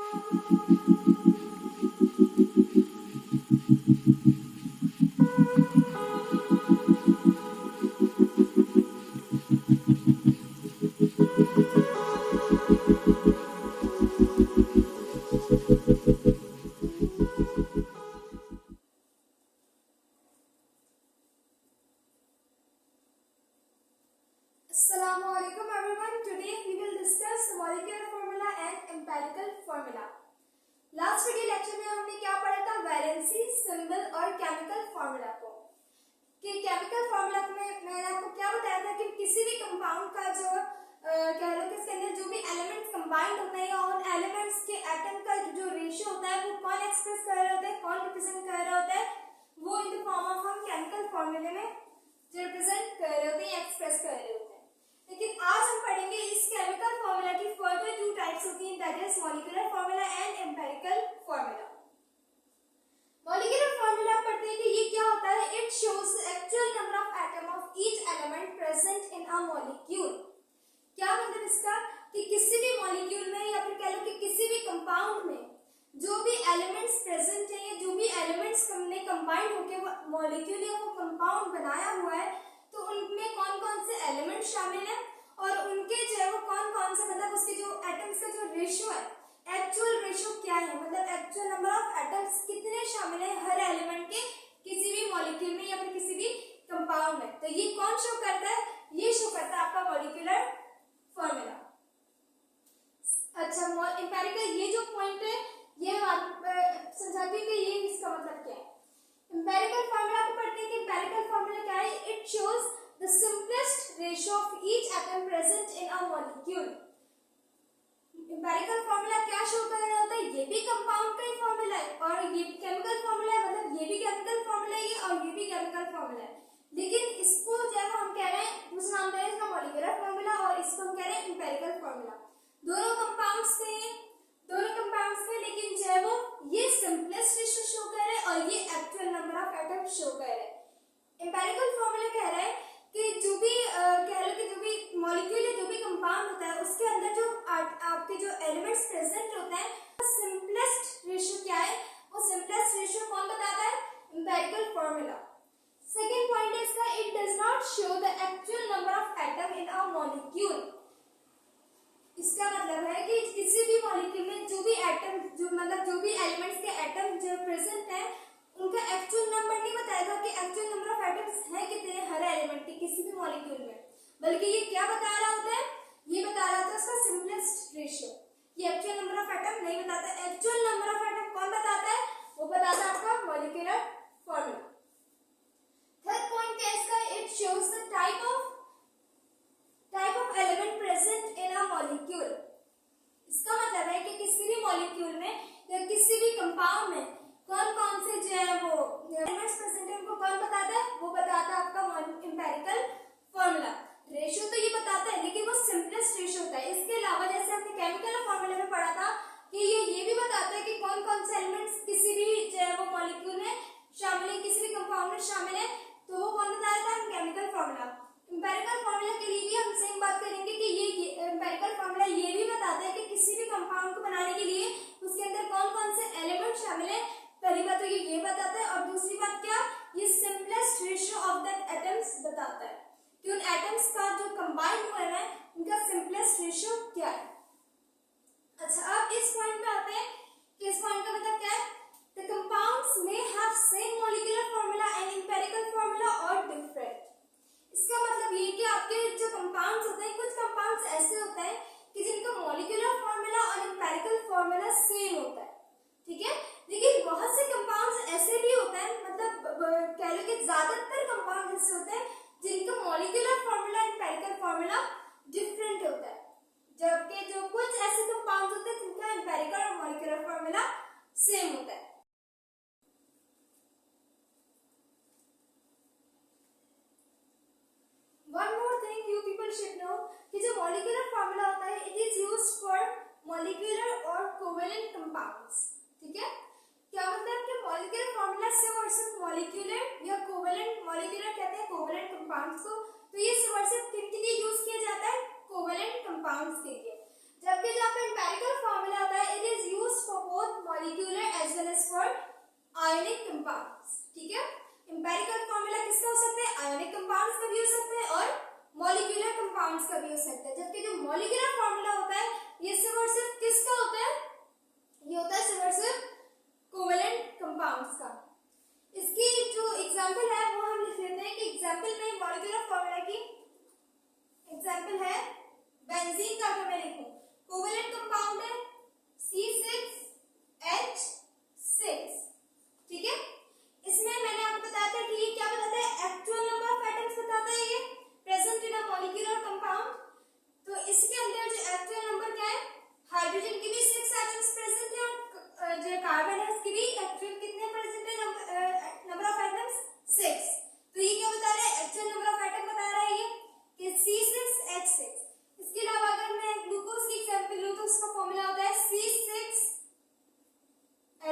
Assalamualaikum everyone. Today we will discuss molecular formula and empirical formula. Last video lecture में हमने क्या पढ़ा था? वैलेंसी, सिंबल और केमिकल फार्मूला को। कि केमिकल फार्मूला में मैंने आपको क्या बताया था कि किसी भी कंपाउंड का जो कह लो कि इसके अंदर जो भी एलिमेंट्स कंबाइंड होते हैं और उन एलिमेंट्स के एटम का जो रेशियो होता है वो कौन एक्सप्रेस कर रहे होते हैं, कौन रिप्रेजेंट कर रहे होते हैं, वो इन द फॉर्म ऑफ हम केमिकल फार्मूले में जो रिप्रेजेंट कर रहे होते हैं, एक्सप्रेस कर रहे होते हैं। लेकिन आज हम पढ़ेंगे इस केमिकल फार्मूला की फर्दर टू टाइप्स होती हैं, that is molecular formula and empirical formula. Molecular formula पढ़ते हैं कि ये क्या होता है? It shows the actual number of atom of each element present in a molecule. क्या मतलब इसका? कि किसी भी मॉलिक्यूल में या फिर कह लो कि किसी भी कंपाउंड में जो भी एलिमेंट्स प्रेजेंट हैं या जो भी एलिमेंट्स हमने कंबाइंड होकर मॉलिक्यूल या वो कंपाउंड बनाया हुआ है, तो उनमें कौन कौन से एलिमेंट शामिल हैं और उनके जो है वो कौन कौन से मतलब उसके जो एटम्स का जो रेशियो है, एक्चुअल रेशियो क्या है, मतलब एक्चुअल नंबर ऑफ एटम्स कितने शामिल हैं हर एलिमेंट के किसी भी मॉलिक्यूल में या फिर किसी भी कंपाउंड में। तो ये कौन शो करता है? ये शो करता है आपका मॉलिक्यूलर फार्मूला। अच्छा, एम्पिरिकल ये जो पॉइंट है ये हम समझाते हैं कि ये इसका मतलब क्या है। एम्पिरिकल फार्मूला को पढ़ते हैं कि एम्पिरिकल फार्मूला क्या है? It shows the simplest ratio of each atom present in a molecule. Empirical formula क्या शो कर रहा होता है? ये भी कंपाउंड का ही फार्मूला है और ये केमिकल फार्मूला है, मतलब ये भी केमिकल फार्मूला है और ये भी केमिकल फार्मूला है। लेकिन इसको जब हम कह रहे हैं दूसरा नाम दे रहे हैं इसका मॉलिक्यूलर फार्मूला और इसको हम कह रहे हैं एम्पिरिकल फार्मूला। दोनों कंपाउंड्स में लेकिन जो है वो ये सिंपलेस्ट रेशियो शो कर रहे हैं और ये actual number of atom show कर रहे हैं। एम्पिरिकल फार्मूला कह रहा है कि जो भी कह लो कि जो भी मॉलिक्यूल है, जो भी कंपाउंड होता है, उसके अंदर जो आपके जो एलिमेंट्स प्रेजेंट होते हैं, सिंपलेस्ट रेशियो क्या है? वो सिंपलेस्ट रेशियो कौन बताता है? Empirical formula. सेकेंड पॉइंट है इसका, it does not show the actual number of atom in a molecule. इसका मतलब है कि किसी भी मॉलिक्यूल में जो भी एटम जो भी एलिमेंट्स के एटम जो प्रेजेंट है उनका एक्चुअल नंबर नहीं बताएगा कि एक्चुअल नंबर ऑफ एटम्स है कितने हर एलिमेंट के किसी भी मॉलिक्यूल में, बल्कि ये क्या बता रहा होता है? ये बता रहा होता है उसका सिंपलेस्ट रेशियो। ये एक्चुअल नंबर ऑफ एटम नहीं बताता। एक्चुअल नंबर ऑफ एटम कौन बताता है? वो बताता है आपका मॉलिक्यूलर फार्मूला। थर्ड पॉइंट क्या है इसका? It shows the type of element present in a molecule. इसका मतलब है कि किसी भी मॉलिक्यूल में या किसी भी कंपाउंड में कौन कौन से जो है वो एलिमेंट्स प्रेजेंट है उनको कौन बताता है? वो बताता है आपका एम्पिरिकल फार्मूला। रेशियो तो ये बताता है लेकिन वो सिंपलेस्ट रेशियो होता है। इसके अलावा जैसे हमने केमिकल फार्मूला में पढ़ा था कि ये भी बताता है कि कौन कौन से एलिमेंट्स किसी भी जो है वो मॉलिक्यूल में शामिल है, किसी भी कंपाउंड में शामिल है, तो वो कौन बताया था? Chemical formula. एम्पिरिकल फार्मूला के लिए भी हम सेम बात करेंगे कि ये एम्पिरिकल फार्मूला ये भी बताता है कि किसी भी कंपाउंड को बनाने के लिए उसके अंदर कौन कौन से एलिमेंट शामिल है। पहली बात तो ये बताता है और दूसरी बात क्या? ये simplest ratio of that atoms बताता है कि उन एटम्स का जो कंबाइंड हुआ है उनका सिंपलेस्ट रेशियो क्या है। अच्छा, अब इस पॉइंट पे आते हैं कि इस पॉइंट का मतलब क्या है? The compounds may have same molecular formula and empirical formula or different। इसका मतलब ये कि आपके जो कंपाउंड्स होते हैं, कुछ कंपाउंड्स ऐसे होते हैं कि जिनका मॉलिक्यूलर फार्मूला और एम्पिरिकल फार्मूला सेम होता है, ठीक है। लेकिन बहुत से कंपाउंड्स ऐसे भी होते हैं, मतलब कह लो कि ज्यादातर कंपाउंड ऐसे होते हैं जिनका molecular formula empirical formula different होता है, जबकि जो कुछ ऐसे कंपाउंड्स होते हैं जिनका एम्पिरिकल और मॉलिक्यूलर फार्मूला सेम होता है। One more thing you people should know कि जो molecular formula होता है it is used for molecular or covalent compounds, ठीक है। क्या मतलब कि molecular formula सिर्फ और सिर्फ molecular या covalent, molecular कहते हैं covalent compounds को, तो ये सिर्फ और सिर्फ किनके लिए यूज किया जाता है? covalent compounds के लिए। जबकि जो आपका empirical formula होता है it is used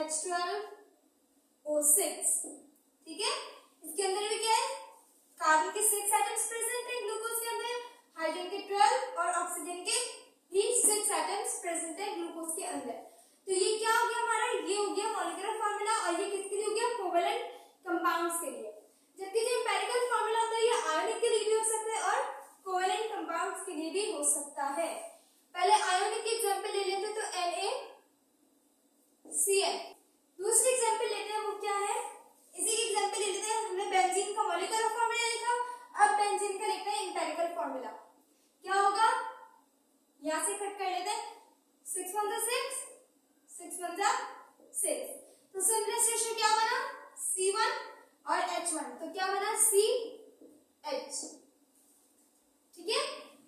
H12O6, ठीक है। इसके अंदर भी क्या है, कार्बन के 6 एटम्स प्रेजेंट है ग्लूकोज के अंदर, हाइड्रोजन के 12 और ऑक्सीजन के भी 6 एटम्स प्रेजेंट है ग्लूकोज के अंदर। तो ये क्या हो गया हमारा, ये हो गया मॉलिक्यूलर फार्मूला, और ये किसके लिए हो गया, कोवेलेंट कंपाउंड्स के लिए। जबकि जो एम्पिरिकल फार्मूला होता है ये आयोनिक के लिए भी हो सकता है और कोवेलेंट कंपाउंड्स के लिए भी हो सकता है। पहले आयोनिक की एग्जांपल ले लेते हैं, तो NaCl। दूसरी एग्जांपल लेते हैं, वो क्या है, इसी की एग्जांपल ले लेते हैं। हमने बेंजीन का मॉलिक्यूलर फार्मूला लिखा, अब बेंजीन का लिखते हैं एम्पिरिकल फार्मूला। क्या होगा, यहां से कट कर लेते हैं, 6 1 6 6 1 6, तो सिंपलेस्ट रेशियो क्या बना, C1 और H1, तो क्या बना CH, ठीक है।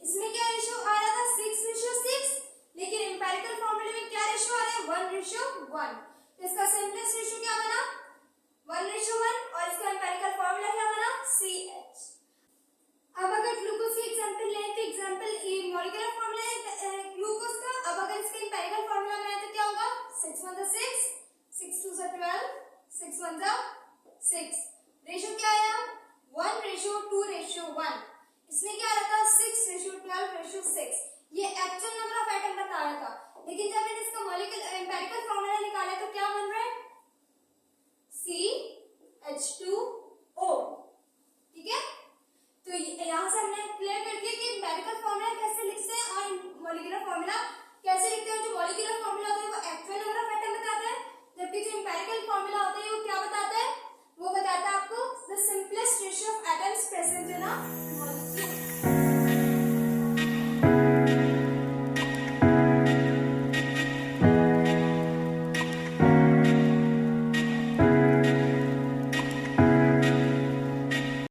इसमें क्या रेशियो आ रहा था, 6:6, लेकिन एम्पिरिकल फार्मूले में क्या रेशियो आ रहा है, 1:1, तो इसका सिंपलेस्ट रेशियो क्या बना, 1:1, और इसका एम्पिरिकल फार्मूला क्या बना, CH। अब अगर ग्लूकोज की एग्जांपल लें, तो एग्जांपल मॉलिक्यूलर फार्मूला है ग्लूकोज का, अब अगर इसका एम्पिरिकल फार्मूला बनाए